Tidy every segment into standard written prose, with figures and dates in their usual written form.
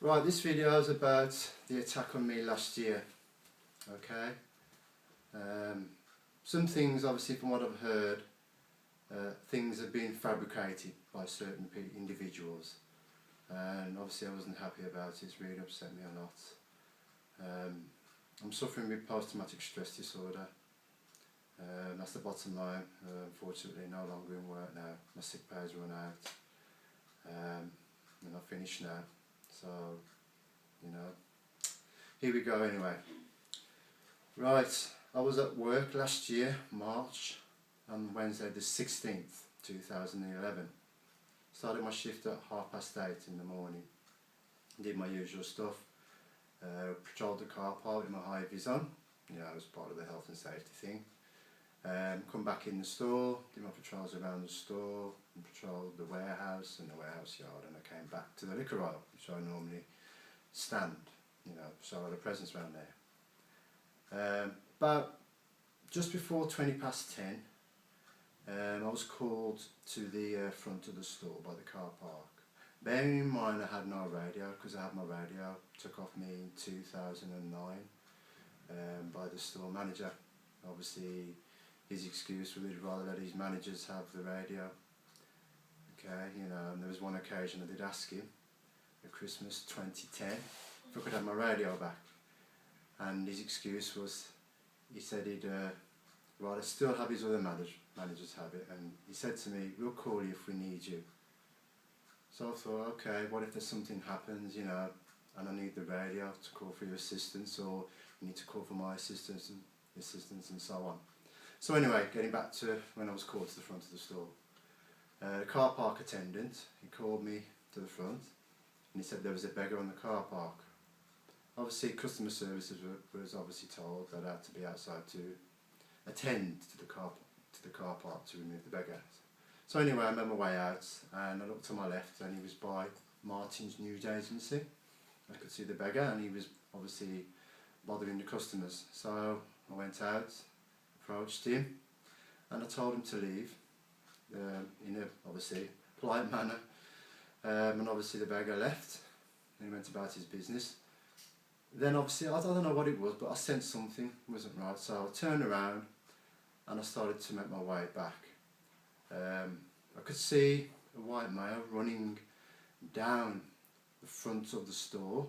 Right, this video is about the attack on me last year. Okay. Some things, obviously, from what I've heard, things have been fabricated by certain individuals, and obviously I wasn't happy about it. It's really upset me a lot. I'm suffering with post-traumatic stress disorder. That's the bottom line. Unfortunately, no longer in work now. My sick pay's run out, and I've finished now. So, here we go anyway. Right, I was at work last year, March, on Wednesday the 16th, 2011. Started my shift at 8:30 in the morning. Did my usual stuff. Patrolled the car park with my high vis on. As part of the health and safety thing. Come back in the store, did my patrols around the store, and patrolled the warehouse and the warehouse yard, and I came back to the liquor aisle, which I normally stand, so I had a presence around there. About just before 10:20, I was called to the front of the store by the car park. Bearing in mind I had no radio, because I had my radio, took off me in 2009 by the store manager. Obviously, his excuse was he'd rather let his managers have the radio. Okay, and there was one occasion I did ask him, at Christmas 2010, if I could have my radio back. And his excuse was, he said he'd rather still have his other managers have it, and he said to me, we'll call you if we need you. So I thought, okay, what if there's something happens, and I need the radio to call for your assistance, or you need to call for my assistance and so on. So anyway, getting back to when I was called to the front of the store. The car park attendant, he called me to the front, and he said there was a beggar on the car park. Obviously, customer services was obviously told that I had to be outside to attend to the car park to remove the beggar. So anyway, I made my way out, and I looked to my left, and he was by Martin's News Agency. I could see the beggar, and he was obviously bothering the customers. So I went out, approached him, and I told him to leave in a obviously polite manner. And obviously the beggar left, and he went about his business. Then obviously, I don't know what it was, but I sensed something wasn't right, so I turned around and I started to make my way back. I could see a white male running down the front of the store,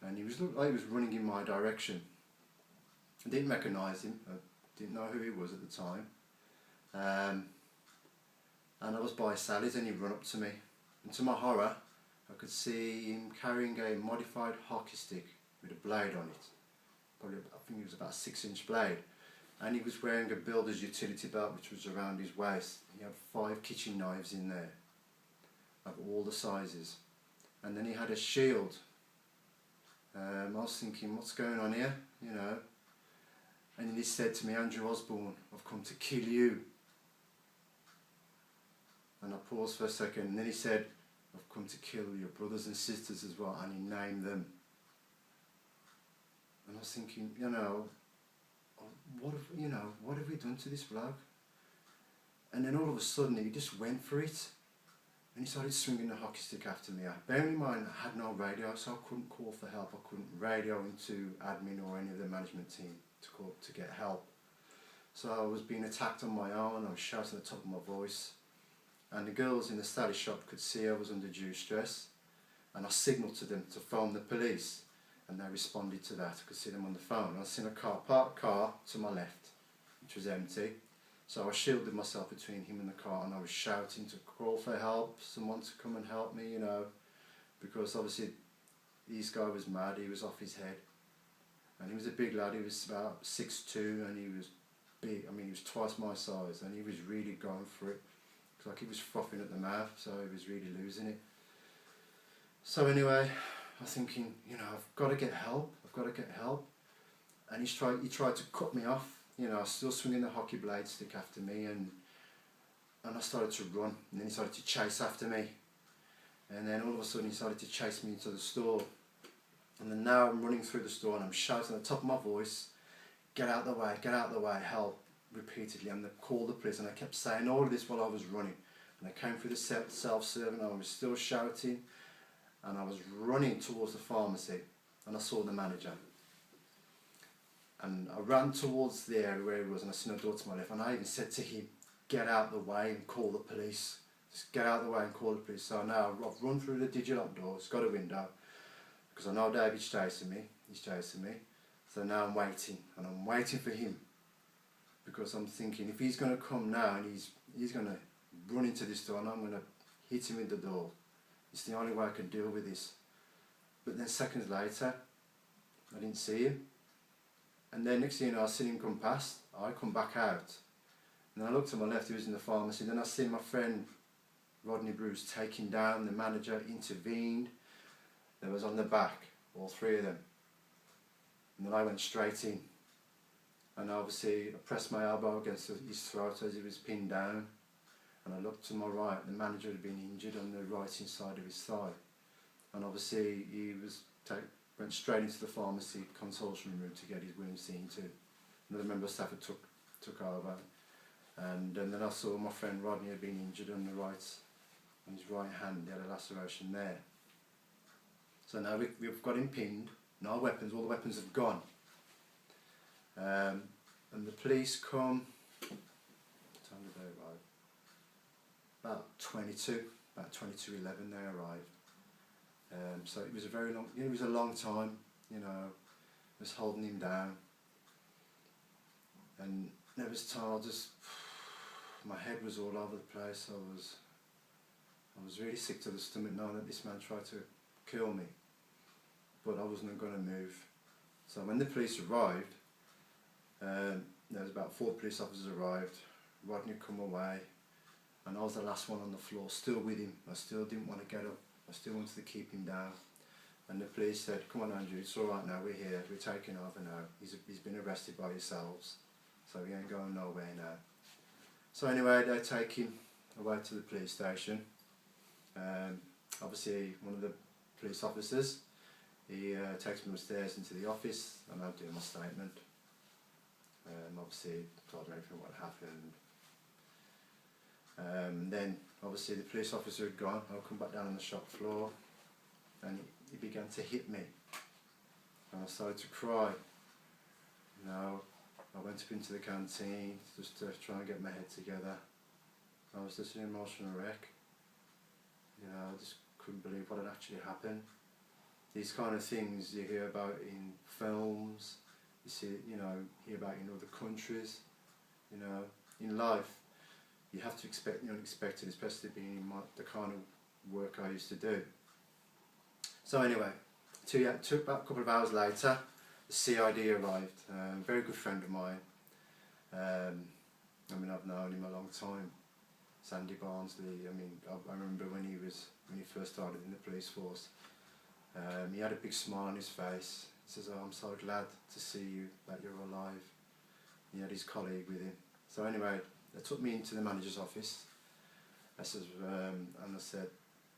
and he looked like he was running in my direction. I didn't recognise him, I didn't know who he was at the time. And I was by Sally's, and he ran up to me. And to my horror, I could see him carrying a modified hockey stick with a blade on it. Probably, I think it was about a 6-inch blade. And he was wearing a builder's utility belt which was around his waist. He had 5 kitchen knives in there, of all the sizes. And then he had a shield. I was thinking, what's going on here, And he said to me, Andrew Osborne, I've come to kill you. And I paused for a second, and then he said, I've come to kill your brothers and sisters as well, and he named them. And I was thinking, what have we done to this bloke? And then all of a sudden he just went for it, and he started swinging the hockey stick after me. Bearing in mind I had no radio, so I couldn't call for help. I couldn't radio into admin or any of the management team to get help. So I was being attacked on my own. I was shouting at the top of my voice, and the girls in the status shop could see I was under due stress, and I signalled to them to phone the police, and they responded to that. I could see them on the phone. I seen a parked car to my left, which was empty, so I shielded myself between him and the car, and I was shouting to call for help, someone to come and help me, because obviously this guy was mad, he was off his head, and he was a big lad. He was about 6'2", and he was big. I mean, he was twice my size, and he was really going for it. It's like he was frothing at the mouth, so he was really losing it. So anyway, I was thinking, I've got to get help. And he tried to cut me off. Still swinging the hockey blade stick after me, and I started to run, and then he started to chase after me. And then all of a sudden he started to chase me into the store. And then now I'm running through the store, and I'm shouting at the top of my voice, get out the way, help, repeatedly, and they called the police, and I kept saying all of this while I was running. And I came through the self-serve, and I was still shouting, and I was running towards the pharmacy, and I saw the manager. And I ran towards the area where he was, and I seen a door to my left, and I even said to him, get out the way and call the police. Just get out the way and call the police. So now I've run through the Digilock door, it's got a window, because I know David's chasing me, he's chasing me. So now I'm waiting, and I'm waiting for him, because I'm thinking if he's going to come now and he's going to run into this door and I'm going to hit him in the door, it's the only way I can deal with this. But then seconds later, I didn't see him. And then next thing you know, I see him come past, I come back out. And I looked to my left, he was in the pharmacy. Then I see my friend Rodney Bruce take him down, the manager intervened. There was on the back, all three of them. And then I went straight in. And obviously I pressed my elbow against his throat as he was pinned down. And I looked to my right, the manager had been injured on the right hand side of his thigh. And obviously he went straight into the pharmacy consultation room to get his wounds seen to. Another member of staff had took over. And then I saw my friend Rodney had been injured on his right hand, he had a laceration there. So now we've got him pinned, no weapons, all the weapons have gone. And the police come, what time did they arrive? About 22:11 they arrived. So it was a very long, it was a long time, you know, I was holding him down. And there was time, my head was all over the place. I was really sick to the stomach knowing that this man tried to kill me, but I wasn't going to move. So when the police arrived, there was about 4 police officers arrived. Rodney had come away, and I was the last one on the floor, still with him. I still didn't want to get up. I still wanted to keep him down. And the police said, come on Andrew, it's all right now, we're here, we're taking over now. He's been arrested by yourselves, so he ain't going nowhere now. So anyway, they take him away to the police station. Obviously one of the police officers, he takes me upstairs into the office, and I'm doing my statement. Obviously told me everything what happened. Then obviously the police officer had gone. I'll come back down on the shop floor, and he began to hit me, and I started to cry. You know, I went up into the canteen just to try and get my head together. I was just an emotional wreck. You know, I just couldn't believe what had actually happened. These kind of things you hear about in films, you see, you know, hear about in other countries. You know, in life, you have to expect the unexpected, especially being the kind of work I used to do. So anyway, took about a couple of hours later, the CID arrived. A very good friend of mine. I mean, I've known him a long time. Sandy Barnsley. I mean, I remember when he first started in the police force. He had a big smile on his face. He says, "Oh, I'm so glad to see you, that you're alive." He had his colleague with him. So anyway, they took me into the manager's office. I says, and I said,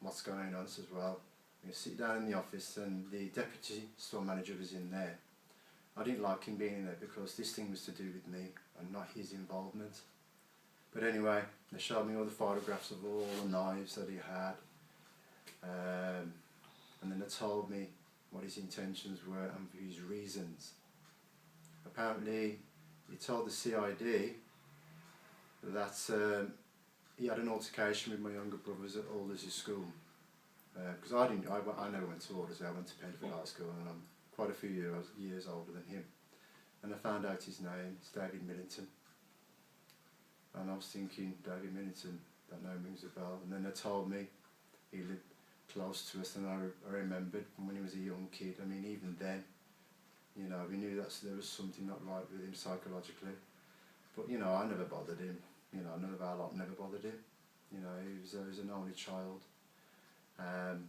"What's going on?" I says, "Well, you sit down in the office," and the deputy store manager was in there. I didn't like him being there because this thing was to do with me and not his involvement. But anyway, they showed me all the photographs of all the knives that he had, and then they told me what his intentions were and his reasons. Apparently, he told the CID that he had an altercation with my younger brothers at Aldersey School. Because I never went to Aldersey, I went to Penfield High School, and I'm quite a few years older than him. And I found out his name, it's David Millington. And I was thinking, David Millington, that name rings a bell. And then they told me he lived close to us, and I remembered when he was a young kid. I mean, even then, you know, we knew that there was something not right with him psychologically. But, you know, I never bothered him. You know, none of our lot never bothered him. You know, he was an only child. And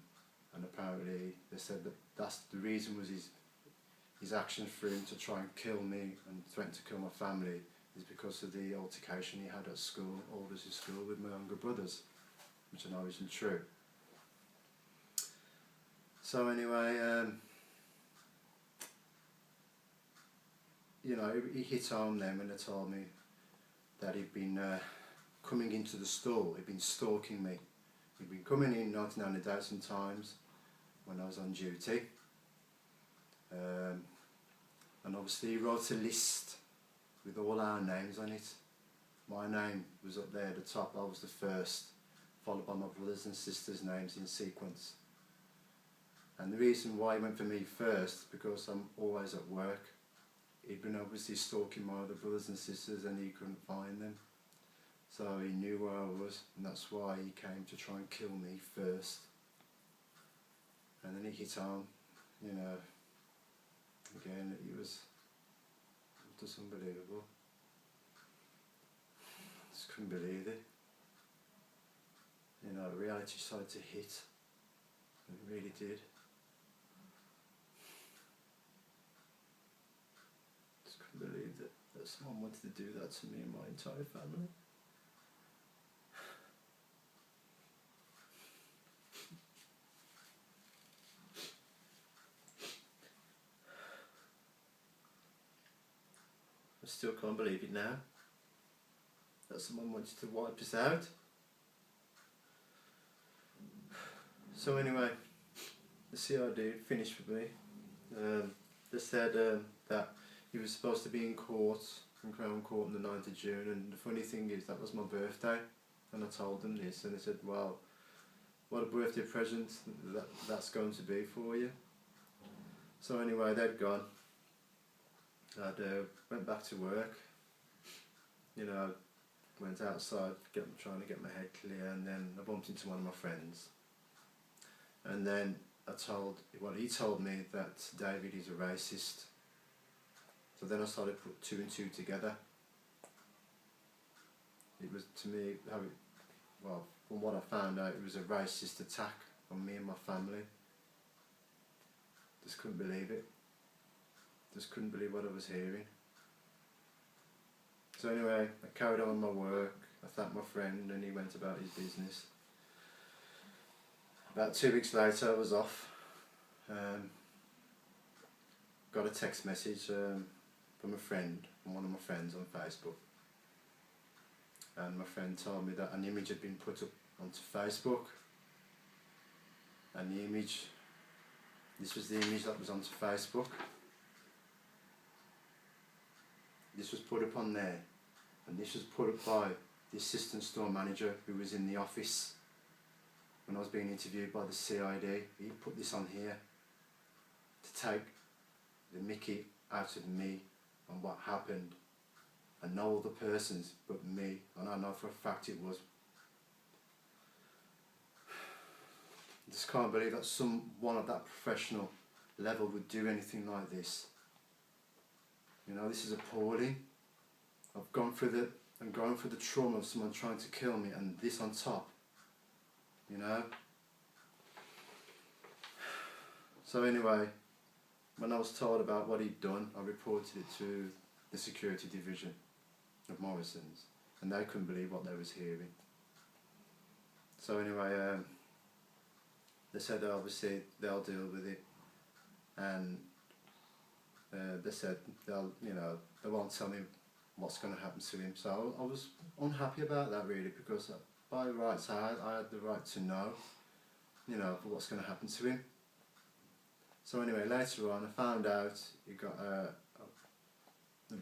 apparently they said that that's the reason was his actions for him to try and kill me and threaten to kill my family is because of the altercation he had at school, Aldersey School, with my younger brothers, which I know isn't true. So anyway, you know, he hit home then when they told me that he'd been coming into the store, he'd been stalking me. He'd been coming in 99 times, when I was on duty. And obviously he wrote a list with all our names on it. My name was up there at the top, I was the first, followed by my brothers and sisters' names in sequence. And the reason why he went for me first, because I'm always at work. He'd been obviously stalking my other brothers and sisters and he couldn't find them. So he knew where I was, and that's why he came to try and kill me first. And then he hit home, you know, again, it was just unbelievable. Just couldn't believe it. You know, reality started to hit. It really did. Just couldn't believe that someone wanted to do that to me and my entire family. I still can't believe it now. That someone wanted to wipe us out. So anyway, the CID finished with me. They said that he was supposed to be in court, in Crown Court on the 9th of June, and the funny thing is that was my birthday, and I told them this, and they said, well, what a birthday present that's going to be for you. So anyway, they'd gone. I went back to work, you know, went outside trying to get my head clear, and then I bumped into one of my friends. And then he told me that David is a racist. So then I started to put two and two together. It was, to me, well, from what I found out, it was a racist attack on me and my family. Just couldn't believe it. Just couldn't believe what I was hearing. So anyway, I carried on my work. I thanked my friend and he went about his business. About 2 weeks later I was off. Got a text message from a friend, from one of my friends on Facebook. And my friend told me that an image had been put up onto Facebook. And the image, this was the image that was onto Facebook. This was put up on there, and this was put up by the assistant store manager who was in the office when I was being interviewed by the CID. He put this on here to take the mickey out of me and what happened, and no other persons but me, and I know for a fact it was. I just can't believe that someone at that professional level would do anything like this. You know, this is appalling. I've gone through the trauma of someone trying to kill me, and this on top. You know. So anyway, when I was told about what he'd done, I reported it to the security division of Morrison's, and they couldn't believe what they was hearing. So anyway, they said that obviously they'll deal with it, and they said they won't tell me what's going to happen to him. So I was unhappy about that really, because by rights I had the right to know, you know, what's going to happen to him. So anyway, later on I found out he got a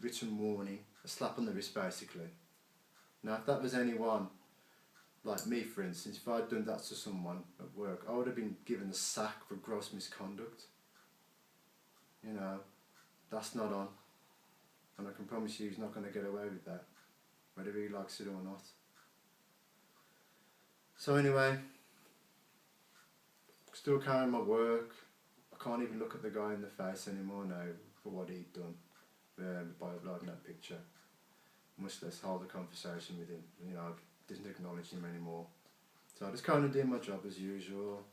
written warning, a slap on the wrist basically. Now if that was anyone like me, for instance, if I'd done that to someone at work, I would have been given a sack for gross misconduct. You know, that's not on, and I can promise you he's not going to get away with that, whether he likes it or not. So anyway, still carrying my work. I can't even look at the guy in the face anymore now for what he'd done by uploading that picture. Much less hold a conversation with him. You know, I didn't acknowledge him anymore. So I just kind of did my job as usual.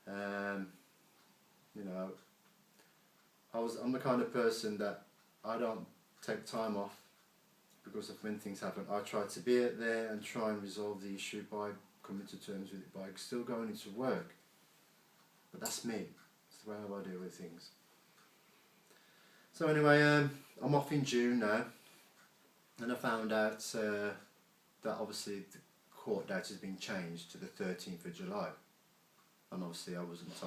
You know, I'm the kind of person that I don't take time off because of when things happen. I try to be there and try and resolve the issue by coming to terms with it, by still going into work. But that's me. It's the way I deal with things. So anyway, I'm off in June now, and I found out that obviously the court date has been changed to the 13th of July, and obviously I wasn't told.